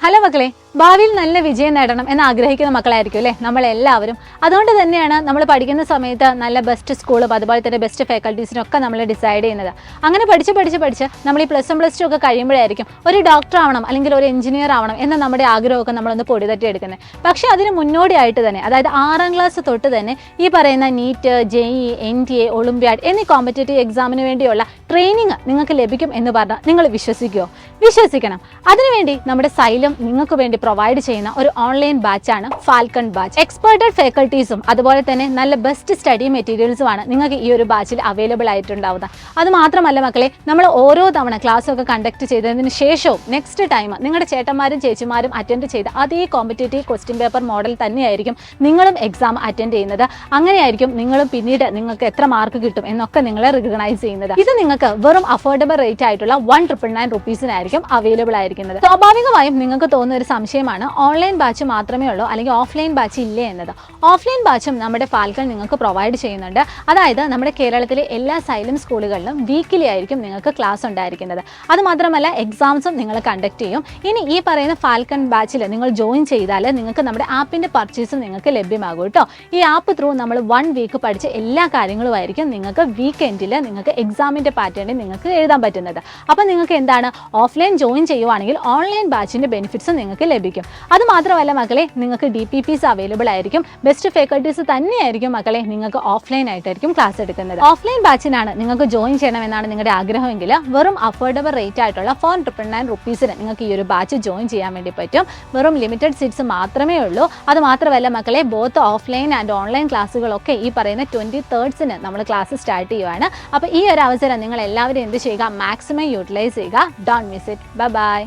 Hello മക്കളെ, ഭാവിയിൽ നല്ല വിജയം നേടണം എന്ന് ആഗ്രഹിക്കുന്ന മക്കളായിരിക്കും അല്ലേ നമ്മളെല്ലാവരും. അതുകൊണ്ട് തന്നെയാണ് നമ്മൾ പഠിക്കുന്ന സമയത്ത് നല്ല ബെസ്റ്റ് സ്കൂളും അതുപോലെ തന്നെ ബെസ്റ്റ് ഫാക്കൽറ്റീസിനൊക്കെ നമ്മൾ ഡിസൈഡ് ചെയ്യുന്നത്. അങ്ങനെ പഠിച്ച് നമ്മൾ ഈ പ്ലസ് 1 പ്ലസ് 2 ഒക്കെ കഴിയുമ്പോഴായിരിക്കും ഒരു ഡോക്ടർ ആവണം അല്ലെങ്കിൽ ഒരു എഞ്ചിനീയർ ആവണം എന്ന നമ്മുടെ ആഗ്രഹമൊക്കെ നമ്മളൊന്ന് പൊടി തട്ടി എടുക്കുന്നത്. പക്ഷേ അതിന് മുന്നോടിയായിട്ട് തന്നെ, അതായത് 6ാം ക്ലാസ് തൊട്ട് തന്നെ ഈ പറയുന്ന നീറ്റ്, JEE, NTA, ഒളിമ്പ്യാഡ് എന്നീ കോമ്പറ്റേറ്റീവ് എക്സാമിന് വേണ്ടിയുള്ള ട്രെയിനിങ് നിങ്ങൾക്ക് ലഭിക്കും എന്ന് പറഞ്ഞാൽ നിങ്ങൾ വിശ്വസിക്കുമോ? വിശ്വസിക്കണം. അതിനുവേണ്ടി നമ്മുടെ സൈലം നിങ്ങൾക്ക് വേണ്ടി പ്രൊവൈഡ് ചെയ്യുന്ന ഒരു ഓൺലൈൻ ബാച്ചാണ് ഫാൽക്കൺ ബാച്ച്. എക്സ്പേർട്ടഡ് ഫാക്കൽറ്റീസും അതുപോലെ തന്നെ നല്ല ബെസ്റ്റ് സ്റ്റഡി മെറ്റീരിയൽസുമാണ് നിങ്ങൾക്ക് ഈ ഒരു ബാച്ചിൽ അവൈലബിൾ ആയിട്ടുണ്ടാവുന്നത്. അത് മാത്രമല്ല മക്കളെ, നമ്മൾ ഓരോ തവണ ക്ലാസ് ഒക്കെ കണ്ടക്ട് ചെയ്തതിന് ശേഷവും നെക്സ്റ്റ് ടൈം നിങ്ങളുടെ ചേട്ടന്മാരും ചേച്ചിമാരും അറ്റൻഡ് ചെയ്ത അതേ കോമ്പറ്റേറ്റീവ് ക്വസ്റ്റ്യൻ പേപ്പർ മോഡൽ തന്നെയായിരിക്കും നിങ്ങളും എക്സാം അറ്റൻഡ് ചെയ്യുന്നത്. അങ്ങനെയായിരിക്കും നിങ്ങളും പിന്നീട് നിങ്ങൾക്ക് എത്ര മാർക്ക് കിട്ടും എന്നൊക്കെ നിങ്ങളെ റിക്കഗ്നൈസ് ചെയ്യുന്നത്. ഇത് നിങ്ങൾക്ക് വെറും അഫോർഡബിൾ റേറ്റ് ആയിട്ടുള്ള 1,999 റുപ്പീസിനായിരിക്കും അവൈലബിൾ ആയിരിക്കുന്നത്. സ്വാഭാവികമായും നിങ്ങൾക്ക് തോന്നുന്ന ഒരു സംശയമാണ്, ഓൺലൈൻ ബാച്ച് മാത്രമേ ഉള്ളൂ അല്ലെങ്കിൽ ഓഫ്ലൈൻ ബാച്ച് ഇല്ലേ എന്നത്. ഓഫ്ലൈൻ ബാച്ചും നമ്മുടെ ഫാൽക്കൺ നിങ്ങൾക്ക് പ്രൊവൈഡ് ചെയ്യുന്നുണ്ട്. അതായത് നമ്മുടെ കേരളത്തിലെ എല്ലാ സൈലം സ്കൂളുകളിലും വീക്കിലി ആയിരിക്കും നിങ്ങൾക്ക് ക്ലാസ് ഉണ്ടായിരിക്കുന്നത്. അതുമാത്രമല്ല എക്സാംസും നിങ്ങൾ കണ്ടക്ട് ചെയ്യും. ഇനി ഈ പറയുന്ന ഫാൽക്കൺ ബാച്ചിൽ നിങ്ങൾ ജോയിൻ ചെയ്താൽ നിങ്ങൾക്ക് നമ്മുടെ ആപ്പിൻ്റെ പർച്ചേസും നിങ്ങൾക്ക് ലഭ്യമാകും കേട്ടോ. ഈ ആപ്പ് ത്രൂ നമ്മൾ 1 വീക്ക് പഠിച്ച എല്ലാ കാര്യങ്ങളുമായിരിക്കും നിങ്ങൾക്ക് വീക്കെൻഡിൽ നിങ്ങൾക്ക് എക്സാമിൻ്റെ പാറ്റേണിൽ നിങ്ങൾക്ക് എഴുതാൻ പറ്റുന്നത്. അപ്പം നിങ്ങൾക്ക് എന്താണ്, ഓഫ്ലൈൻ ജോയിൻ ചെയ്യുവാണെങ്കിൽ ഓൺലൈൻ ബാച്ചിൻ്റെ ബെനിഫിറ്റ്സ് നിങ്ങൾക്ക് ലഭിക്കും. അതുമാത്രമല്ല മക്കളെ, നിങ്ങൾക്ക് DPPs അവൈലബിൾ ആയിരിക്കും. ബെസ്റ്റ് ഫാക്കൽറ്റീസ് തന്നെയായിരിക്കും മക്കളെ നിങ്ങൾക്ക് ഓഫ്ലൈൻ ആയിട്ടായിരിക്കും ക്ലാസ് എടുക്കുന്നത്. ഓഫ്ലൈൻ ബാച്ചിനാണ് നിങ്ങൾക്ക് ജോയിൻ ചെയ്യണമെന്നാണ് നിങ്ങളുടെ ആഗ്രഹമെങ്കിൽ വെറും അഫോർഡബിൾ റേറ്റ് ആയിട്ടുള്ള 4,999 റുപ്പീസിന് നിങ്ങൾക്ക് ഈ ഒരു ബാച്ച് ജോയിൻ ചെയ്യാൻ വേണ്ടി പറ്റും. വെറും ലിമിറ്റഡ് സീറ്റ്സ് മാത്രമേ ഉള്ളൂ. അത് മാത്രമല്ല മക്കളെ, ബോത്ത് ഓഫ്ലൈൻ ആൻഡ് ഓൺലൈൻ ക്ലാസ്സുകളൊക്കെ ഈ പറയുന്ന 23rd നമ്മൾ ക്ലാസ് സ്റ്റാർട്ട് ചെയ്യുവാണ്. അപ്പോൾ ഈ ഒരു അവസരം നിങ്ങൾ എല്ലാവരും എന്ത് ചെയ്യുക, മാക്സിമം യൂട്ടിലൈസ് ചെയ്യുക. Don't miss it. ബൈ.